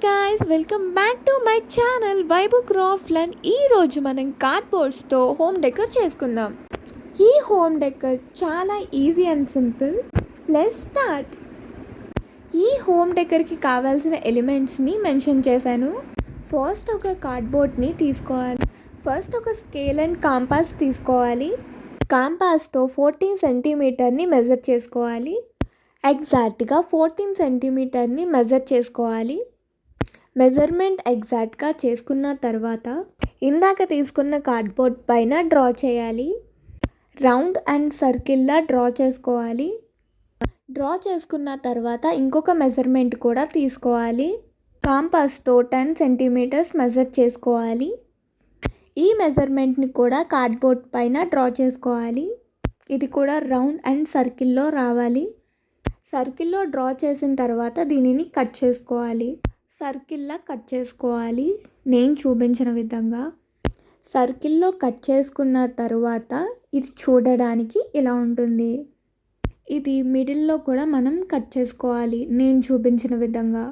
Guys, welcome back to my channel vibe craft land. ఈరోజు మనం కార్డ్బోర్డ్స్తో home decor చేసుకుందాం. ఈ హోమ్ డెకర్ చాలా easy and simple. Let's start. ఈ హోమ్ డెకర్కి కావాల్సిన ఎలిమెంట్స్ని మెన్షన్ చేశాను. ఫస్ట్ ఒక కార్డ్బోర్డ్ని తీసుకోవాలి. ఫస్ట్ ఒక స్కేల్ అండ్ కాంపాస్ తీసుకోవాలి. కాంపాస్తో 14 సెంటీమీటర్ని మెజర్ చేసుకోవాలి. ఎగ్జాక్ట్గా 14 సెంటీమీటర్ని మెజర్ చేసుకోవాలి. మెజర్మెంట్ ఎగ్జాక్ట్గా చేసుకున్న తర్వాత ఇందాక తీసుకున్న కార్డ్బోర్డ్ పైన డ్రా చేయాలి. రౌండ్ అండ్ సర్కిల్లా డ్రా చేసుకోవాలి. డ్రా చేసుకున్న తర్వాత ఇంకొక మెజర్మెంట్ కూడా తీసుకోవాలి. కాంపాస్తో 10 సెంటీమీటర్స్ మెజర్ చేసుకోవాలి. ఈ మెజర్మెంట్ని కూడా కార్డ్బోర్డ్ పైన డ్రా చేసుకోవాలి. ఇది కూడా రౌండ్ అండ్ సర్కిల్లో రావాలి. సర్కిల్లో డ్రా చేసిన తర్వాత దీనిని కట్ చేసుకోవాలి. సర్కిల్లా కట్ చేసుకోవాలి నేను చూపించిన విధంగా. సర్కిల్లో కట్ చేసుకున్న తర్వాత ఇది చూడడానికి ఇలా ఉంటుంది. ఇది మిడిల్లో కూడా మనం కట్ చేసుకోవాలి నేను చూపించిన విధంగా.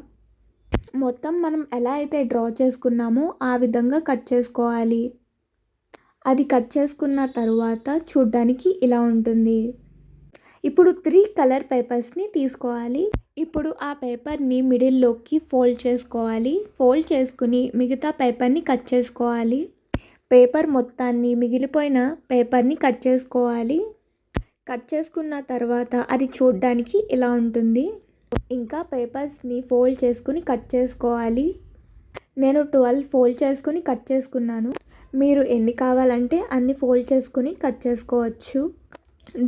మొత్తం మనం ఎలా అయితే డ్రా చేసుకున్నామో ఆ విధంగా కట్ చేసుకోవాలి. అది కట్ చేసుకున్న తర్వాత చూడడానికి ఇలా ఉంటుంది. ఇప్పుడు 3 కలర్ పేపర్స్ని తీసుకోవాలి. ఇప్పుడు ఆ పేపర్ని మిడిల్లోకి ఫోల్డ్ చేసుకోవాలి. ఫోల్డ్ చేసుకుని మిగతా పేపర్ని కట్ చేసుకోవాలి. పేపర్ మొత్తాన్ని మిగిలిపోయిన పేపర్ని కట్ చేసుకోవాలి. కట్ చేసుకున్న తర్వాత అది చూడడానికి ఇలా ఉంటుంది. ఇంకా పేపర్స్ని ఫోల్డ్ చేసుకుని కట్ చేసుకోవాలి. నేను 12 ఫోల్డ్ చేసుకుని కట్ చేసుకున్నాను. మీరు ఎన్ని కావాలంటే అన్ని ఫోల్డ్ చేసుకుని కట్ చేసుకోవచ్చు.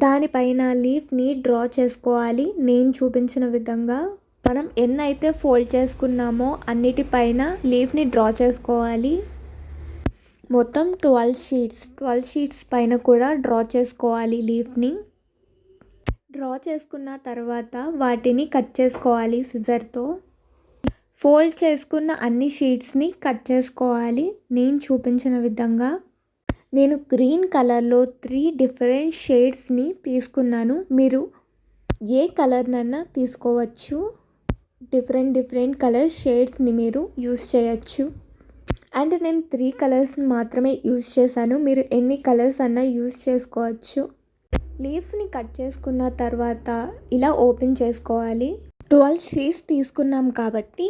దానిపైన లీఫ్ని డ్రా చేసుకోవాలి నేను చూపించిన విధంగా. మనం ఎన్నైతే ఫోల్డ్ చేసుకున్నామో అన్నిటిపైన లీఫ్ని డ్రా చేసుకోవాలి. మొత్తం 12 షీట్స్ పైన కూడా డ్రా చేసుకోవాలి లీఫ్ని. డ్రా చేసుకున్న తర్వాత వాటిని కట్ చేసుకోవాలి సిజర్తో. ఫోల్డ్ చేసుకున్న అన్ని షీట్స్ని కట్ చేసుకోవాలి నేను చూపించిన విధంగా. నేను గ్రీన్ కలర్లో 3 డిఫరెంట్ షేడ్స్ని తీసుకున్నాను. మీరు ఏ కలర్నైనా తీసుకోవచ్చు. డిఫరెంట్ కలర్ షేడ్స్ని మీరు యూస్ చేయొచ్చు. అండ్ నేను 3 కలర్స్ని మాత్రమే యూస్ చేశాను. మీరు ఎన్ని కలర్స్ అన్నా యూస్ చేసుకోవచ్చు. లీవ్స్ని కట్ చేసుకున్న తర్వాత ఇలా ఓపెన్ చేసుకోవాలి. 12 షీట్స్ తీసుకున్నాం కాబట్టి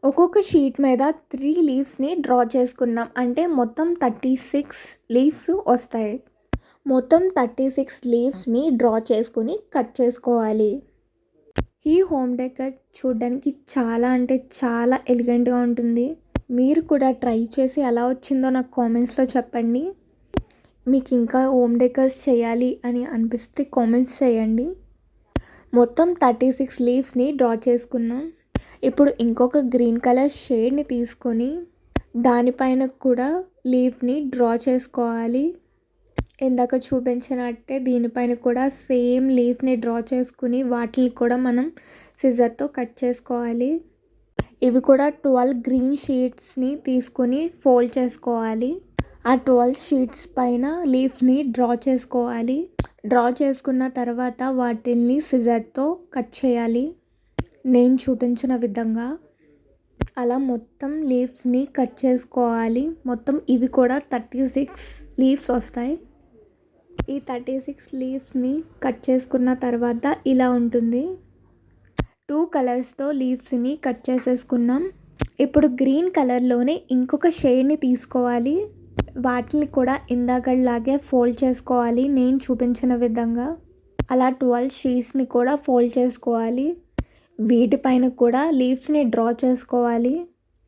ఒక్కొక్క షీట్ మీద 3 లీవ్స్ని డ్రా చేసుకున్నాం. అంటే మొత్తం 36 లీవ్స్ వస్తాయి. మొత్తం 36 లీవ్స్ని డ్రా చేసుకుని కట్ చేసుకోవాలి. ఈ హోమ్ డెకర్ చూడడానికి చాలా అంటే చాలా ఎలిగెంట్గా ఉంటుంది. మీరు కూడా ట్రై చేసి ఎలా వచ్చిందో నాకు కామెంట్స్లో చెప్పండి. మీకు ఇంకా హోమ్ డెకర్స్ చేయాలి అని అనిపిస్తే కామెంట్స్ చేయండి. మొత్తం 36 లీవ్స్ని డ్రా చేసుకున్నాం. ఇప్పుడు ఇంకొక గ్రీన్ కలర్ షేడ్ని తీసుకొని దానిపైన కూడా లీఫ్ని డ్రా చేసుకోవాలి. ఇందాక చూపించినట్టే దీనిపైన కూడా సేమ్ లీఫ్ని డ్రా చేసుకుని వాటిని కూడా మనం సిజర్తో కట్ చేసుకోవాలి. ఇవి కూడా 12 గ్రీన్ షీట్స్ని తీసుకొని ఫోల్డ్ చేసుకోవాలి. ఆ 12 షీట్స్ పైన లీఫ్ని డ్రా చేసుకోవాలి. డ్రా చేసుకున్న తర్వాత వాటిని సిజర్తో కట్ చేయాలి నేను చూపించిన విధంగా. అలా మొత్తం లీవ్స్ని కట్ చేసుకోవాలి. మొత్తం ఇవి కూడా 36 లీవ్స్ వస్తాయి. ఈ 36 లీవ్స్ని కట్ చేసుకున్న తర్వాత ఇలా ఉంటుంది. 2 కలర్స్తో లీవ్స్ని కట్ చేసేసుకున్నాం. ఇప్పుడు గ్రీన్ కలర్లోనే ఇంకొక షేడ్ని తీసుకోవాలి. వాటిని కూడా ఇందాకలాగే ఫోల్డ్ చేసుకోవాలి నేను చూపించిన విధంగా. అలా 12 షీట్స్ని కూడా ఫోల్డ్ చేసుకోవాలి. వీటిపైన కూడా లీవ్స్ని డ్రా చేసుకోవాలి.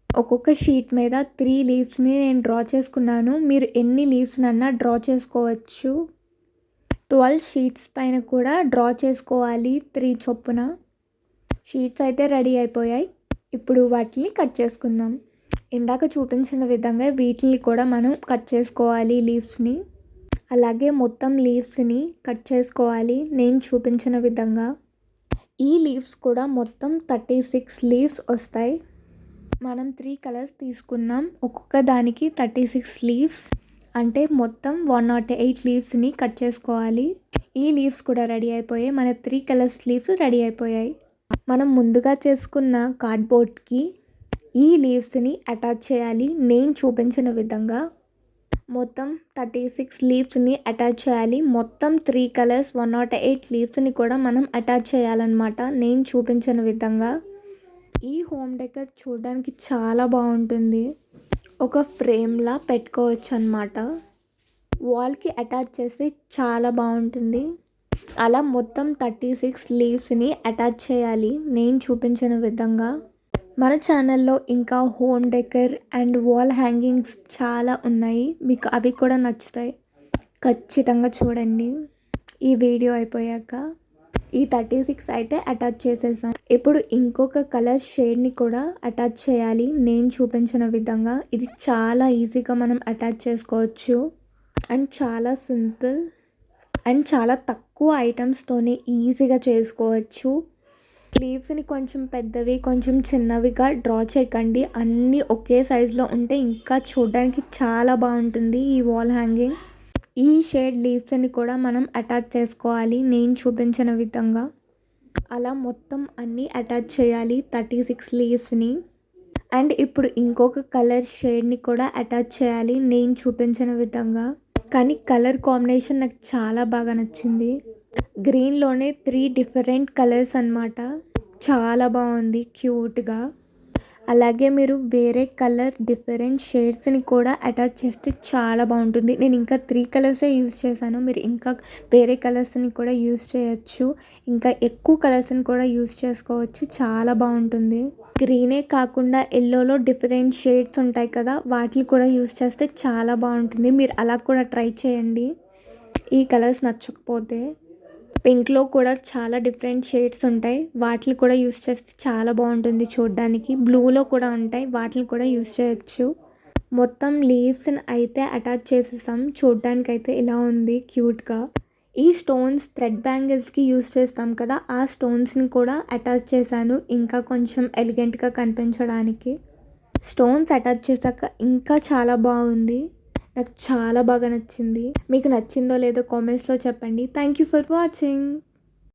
ఒక్కొక్క షీట్ మీద 3 లీవ్స్ని నేను డ్రా చేసుకున్నాను. మీరు ఎన్ని లీవ్స్నన్నా డ్రా చేసుకోవచ్చు. 12 షీట్స్ పైన కూడా డ్రా చేసుకోవాలి 3 చొప్పున. షీట్స్ అయితే రెడీ అయిపోయాయి. ఇప్పుడు వాటిని కట్ చేసుకుందాం. ఇందాక చూపించిన విధంగా వీటిని కూడా మనం కట్ చేసుకోవాలి లీవ్స్ని. అలాగే మొత్తం లీవ్స్ని కట్ చేసుకోవాలి నేను చూపించిన విధంగా. ఈ లీవ్స్ కూడా మొత్తం 36 లీవ్స్ వస్తాయి. మనం 3 కలర్స్ తీసుకున్నాం. ఒక్కొక్క దానికి 36 లీవ్స్ అంటే మొత్తం 108 లీవ్స్ని కట్ చేసుకోవాలి. ఈ లీవ్స్ కూడా రెడీ అయిపోయాయి. మన 3 కలర్స్ లీవ్స్ రెడీ అయిపోయాయి. మనం ముందుగా చేసుకున్న కార్డ్బోర్డ్కి ఈ లీవ్స్ని అటాచ్ చేయాలి నేను చూపించిన విధంగా. మొత్తం 36 లీవ్స్ని అటాచ్ చేయాలి. మొత్తం 3 కలర్స్ 108 లీవ్స్ని కూడా మనం అటాచ్ చేయాలన్నమాట నేను చూపించిన విధంగా. ఈ హోమ్ డెకర్ చూడడానికి చాలా బాగుంటుంది. ఒక ఫ్రేమ్లా పెట్టుకోవచ్చు అన్నమాట. వాల్కి అటాచ్ చేస్తే చాలా బాగుంటుంది. అలా మొత్తం 36 లీవ్స్ని అటాచ్ చేయాలి నేను చూపించిన విధంగా. మన ఛానల్లో ఇంకా home decor and wall hangings చాలా ఉన్నాయి. మీకు అవి కూడా నచ్చుతాయి. ఖచ్చితంగా చూడండి ఈ వీడియో అయిపోయాక. ఈ 36 అయితే అటాచ్ చేసేసాం. ఇప్పుడు ఇంకొక కలర్ షేడ్ని కూడా అటాచ్ చేయాలి నేను చూపించిన విధంగా. ఇది చాలా ఈజీగా మనం అటాచ్ చేసుకోవచ్చు అండ్ చాలా సింపుల్ అండ్ చాలా తక్కువ ఐటమ్స్తోనే ఈజీగా చేసుకోవచ్చు. లీవ్స్ని కొంచెం పెద్దవి కొంచెం చిన్నవిగా డ్రా చేయకండి. అన్నీ ఒకే సైజులో ఉంటే ఇంకా చూడడానికి చాలా బాగుంటుంది ఈ వాల్ హ్యాంగింగ్. ఈ షేడ్ లీవ్స్ని కూడా మనం అటాచ్ చేసుకోవాలి నేను చూపించిన విధంగా. అలా మొత్తం అన్నీ అటాచ్ చేయాలి 36 లీవ్స్ని. అండ్ ఇప్పుడు ఇంకొక కలర్ షేడ్ని కూడా అటాచ్ చేయాలి నేను చూపించిన విధంగా. కానీ కలర్ కాంబినేషన్ నాకు చాలా బాగా నచ్చింది. గ్రీన్లోనే 3 డిఫరెంట్ కలర్స్ అన్నమాట. చాలా బాగుంది క్యూట్గా. అలాగే మీరు వేరే కలర్ డిఫరెంట్ షేడ్స్ని కూడా అటాచ్ చేస్తే చాలా బాగుంటుంది. నేను ఇంకా 3 కలర్సే యూస్ చేశాను. మీరు ఇంకా వేరే కలర్స్ని కూడా యూస్ చేయొచ్చు. ఇంకా ఎక్కువ కలర్స్ని కూడా యూస్ చేసుకోవచ్చు. చాలా బాగుంటుంది. గ్రీనే కాకుండా ఎల్లోలో డిఫరెంట్ షేడ్స్ ఉంటాయి కదా, వాటిని కూడా యూస్ చేస్తే చాలా బాగుంటుంది. మీరు అలా కూడా ట్రై చేయండి ఈ కలర్స్ నచ్చకపోతే. పింక్లో కూడా చాలా డిఫరెంట్ షేడ్స్ ఉంటాయి. వాటిని కూడా యూస్ చేస్తే చాలా బాగుంటుంది చూడడానికి. బ్లూలో కూడా ఉంటాయి, వాటిని కూడా యూస్ చేయొచ్చు. మొత్తం లీవ్స్ని అయితే అటాచ్ చేసేసాం. చూడడానికి అయితే ఇలా ఉంది క్యూట్గా. ఈ స్టోన్స్ థ్రెడ్ బ్యాంగిల్స్కి యూస్ చేస్తాం కదా, ఆ స్టోన్స్ని కూడా అటాచ్ చేశాను ఇంకా కొంచెం ఎలిగెంట్గా కనిపించడానికి. స్టోన్స్ అటాచ్ చేశాక ఇంకా చాలా బాగుంది. నాకు చాలా బాగా నచ్చింది. మీకు నచ్చిందో లేదో కామెంట్స్లో చెప్పండి. Thank you for watching.